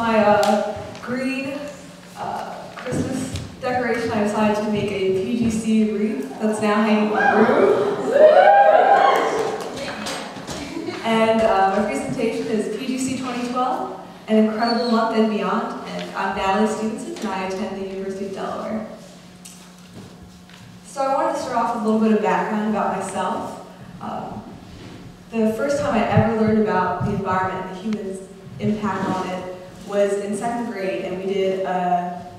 my green Christmas decoration, I decided to make a PGC wreath that's now hanging in my room. And my presentation is PGC 2012, An Incredible Month and Beyond. And I'm Natalie Stevenson, and I attend the University of Delaware. So I wanted to start off with a little bit of background about myself. The first time I ever learned about the environment and the human's impact on it was in 2nd grade, and we did a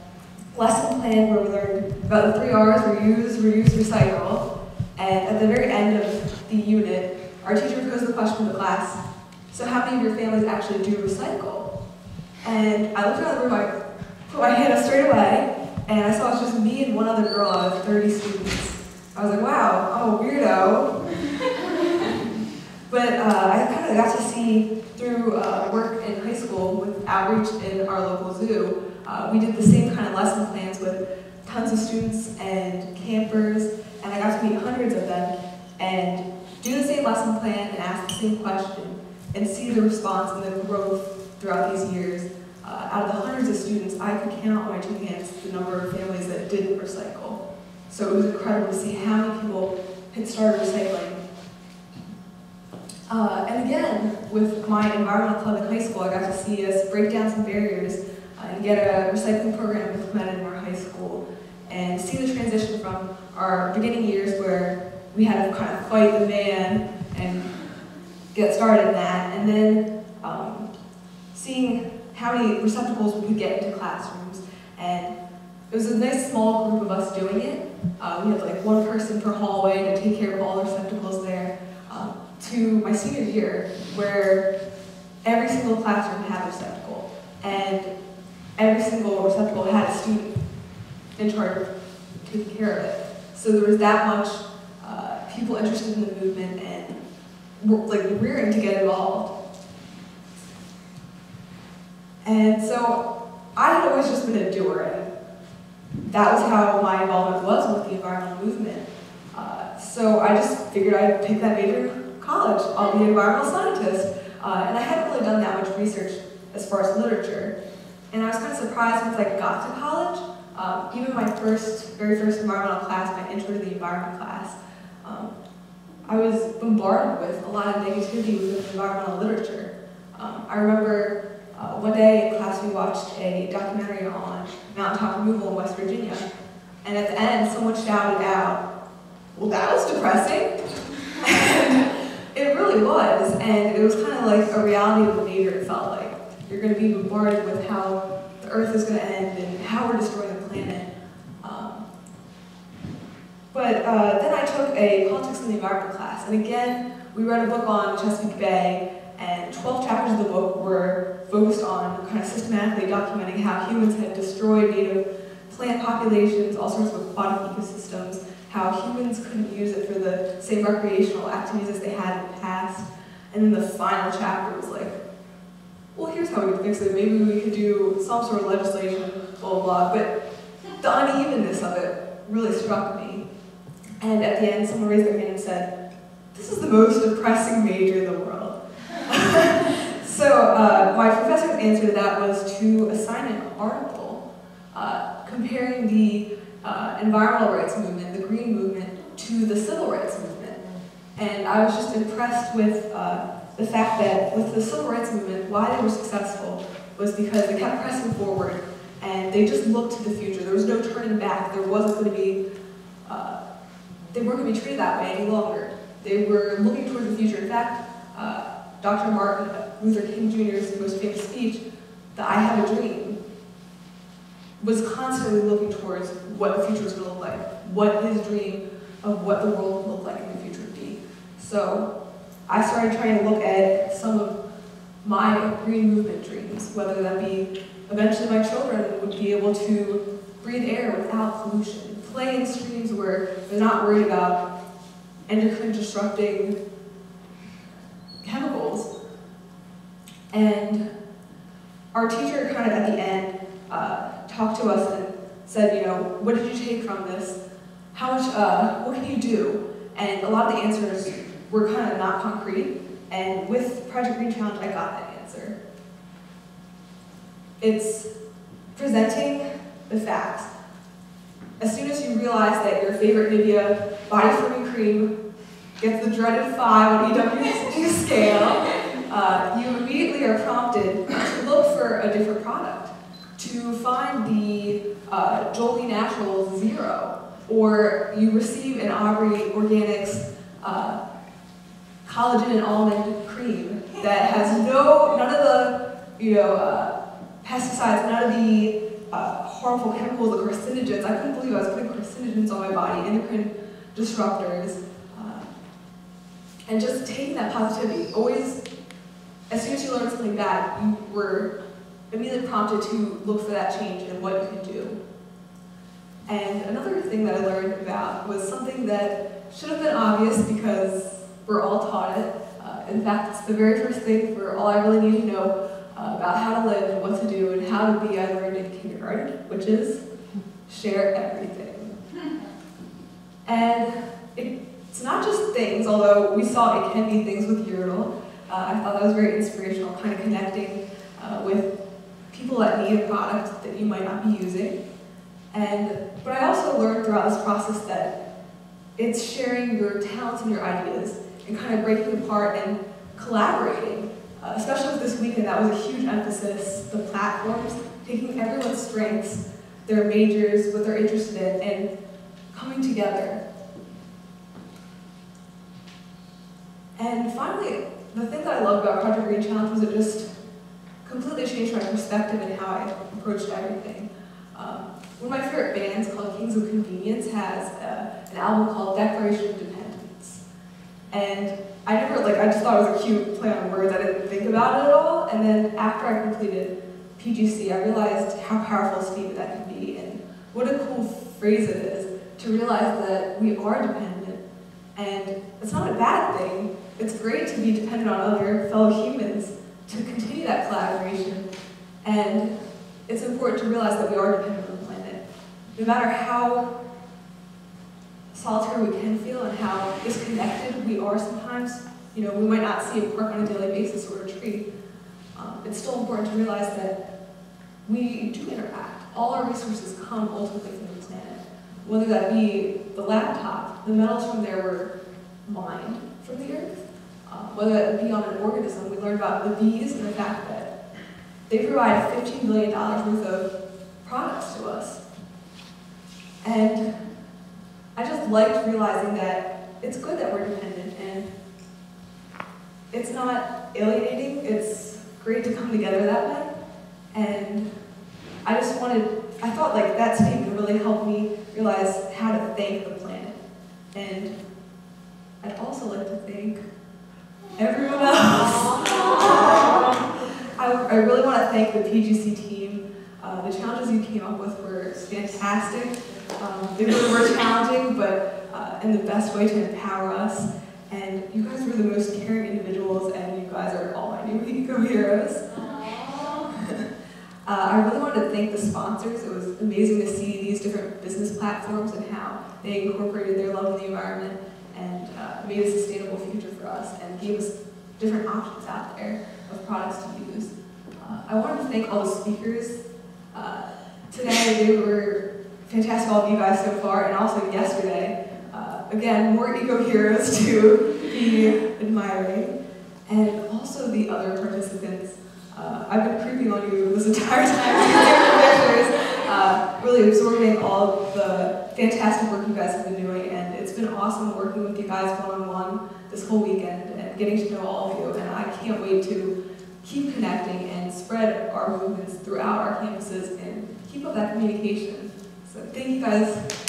lesson plan where we learned about the 3 R's: reuse, reduce, recycle. And at the very end of the unit, our teacher posed the question to the class, so how many of your families actually do recycle? And I looked around the room, I put my hand up straight away, and I saw it was just me and one other girl out of 30 students. I was like, wow, I'm a weirdo. But I kind of got to see through work in high school with outreach in our local zoo, we did the same kind of lesson plans with tons of students and campers, and I got to meet hundreds of them and do the same lesson plan and ask the same question and see the response and the growth throughout these years. Out of the hundreds of students, I could count on my 2 hands the number of families that didn't recycle. So it was incredible to see how many people had started recycling. And again, with my environmental club in high school, I got to see us break down some barriers and get a recycling program implemented in our high school and see the transition from our beginning years where we had to kind of fight the man and get started in that, and then seeing how many receptacles we could get into classrooms. And it was a nice small group of us doing it. We had like 1 person per hallway to take care of all the receptacles there. To my senior year, where every single classroom had a receptacle, and every single receptacle had a student in charge of taking care of it. So there was that much people interested in the movement and like rearing to get involved. And so I had always just been a doer, and that was how my involvement was with the environmental movement. So I just figured I'd pick that major in college. I'll be an environmental scientist. And I hadn't really done that much research as far as literature. And I was kind of surprised once I got to college. Even my very first environmental class, my intro to the environment class, I was bombarded with a lot of negativity within environmental literature. I remember one day in class we watched a documentary on mountaintop removal in West Virginia, and at the end someone shouted out, "Well, that was depressing." And it really was, and it was kind of like a reality of the major. It felt like you're going to be bombarded with how the Earth is going to end and how we're destroying the planet. But then I took a politics and the environment class, and again we read a book on Chesapeake Bay, and 12 chapters of the book were focused on kind of systematically documenting how humans had destroyed native plant populations, all sorts of aquatic ecosystems, how humans couldn't use it for the same recreational activities as they had in the past. And then the final chapter was like, well, here's how we could fix it. Maybe we could do some sort of legislation, blah, blah, blah. But the unevenness of it really struck me. And at the end, someone raised their hand and said, "This is the most depressing major in the world." So my professor's answer to that was to assign an article comparing the environmental rights movement, the green movement, to the civil rights movement. And I was just impressed with the fact that with the civil rights movement, why they were successful was because they kept pressing forward and they just looked to the future. There was no turning back. There wasn't going to be, they weren't going to be treated that way any longer. They were looking towards the future. In fact, Dr. Martin Luther King Jr.'s most famous speech, the "I Have a Dream," was constantly looking towards what the future was going to look like, what his dream of what the world would look like in the future would be. So I started trying to look at some of my green movement dreams, whether that be eventually my children would be able to breathe air without pollution, play in streams where they're not worried about endocrine disrupting chemicals. And our teacher kind of at the end talked to us and said, you know, what did you take from this? How much, what can you do? And a lot of the answers were kind of not concrete. And with Project Green Challenge, I got that answer. It's presenting the facts. As soon as you realize that your favorite Nivea body forming cream gets the dreaded 5 on EWG scale, you immediately are prompted to look for a different product, to find the Jolie Natural Zero, or you receive an Aubrey Organics collagen and almond cream that has none of the pesticides, none of the harmful chemicals, the carcinogens. I couldn't believe I was putting carcinogens on my body, endocrine disruptors, and just taking that positivity. Always, as soon as you learn something bad, you were immediately prompted to look for that change and what you can do. And another thing that I learned about was something that should have been obvious because we're all taught it. In fact, it's the very first thing for all I really need to know about how to live and what to do and how to be. I learned in kindergarten, which is share everything. And it's not just things, although we saw it can be things with Urinal. I thought that was very inspirational, kind of connecting with people that need a product that you might not be using. But I also learned throughout this process that it's sharing your talents and your ideas and kind of breaking apart and collaborating. Especially with this weekend, that was a huge emphasis, the platforms, taking everyone's strengths, their majors, what they're interested in, and coming together. And finally, the thing that I loved about Project Green Challenge was it just completely changed my perspective and how I approached everything. One of my favorite bands, called Kings of Convenience, has an album called Declaration of Independence. And I just thought it was a cute play on words. I didn't think about it at all. And then after I completed PGC, I realized how powerful a statement that can be and what a cool phrase it is to realize that we are dependent. And it's not a bad thing. It's great to be dependent on other fellow humans to continue that collaboration. And it's important to realize that we are dependent on the planet. No matter how solitary we can feel and how disconnected we are sometimes, we might not see a park on a daily basis or a tree. It's still important to realize that we do interact. All our resources come ultimately from the planet. Whether that be the laptop, the metals from there were mined from the earth. Whether that be on an organism, we learned about the bees and the fact that they provide $15 billion worth of products to us. And I just liked realizing that it's good that we're dependent, and it's not alienating, it's great to come together that way. And I thought that statement really helped me realize how to thank the planet. And I'd also like to thank everyone else. I really want to thank the PGC team. The challenges you came up with were fantastic. They really were challenging, but in the best way to empower us. And you guys were the most caring individuals, and you guys are all my new eco heroes. I really wanted to thank the sponsors. It was amazing to see these different business platforms and how they incorporated their love of the environment and made a sustainable future for us and gave us different options out there of products to use. I wanted to thank all the speakers. Today, they were fantastic, all of you guys so far, and also yesterday. Again, more eco heroes to be admiring. And also the other participants. I've been creeping on you this entire time, taking pictures, really absorbing all of the fantastic work you guys have been doing, and it's been awesome working with you guys one-on-one this whole weekend and getting to know all of you, and I can't wait to keep connecting and spread our movements throughout our campuses and keep up that communication. So thank you guys.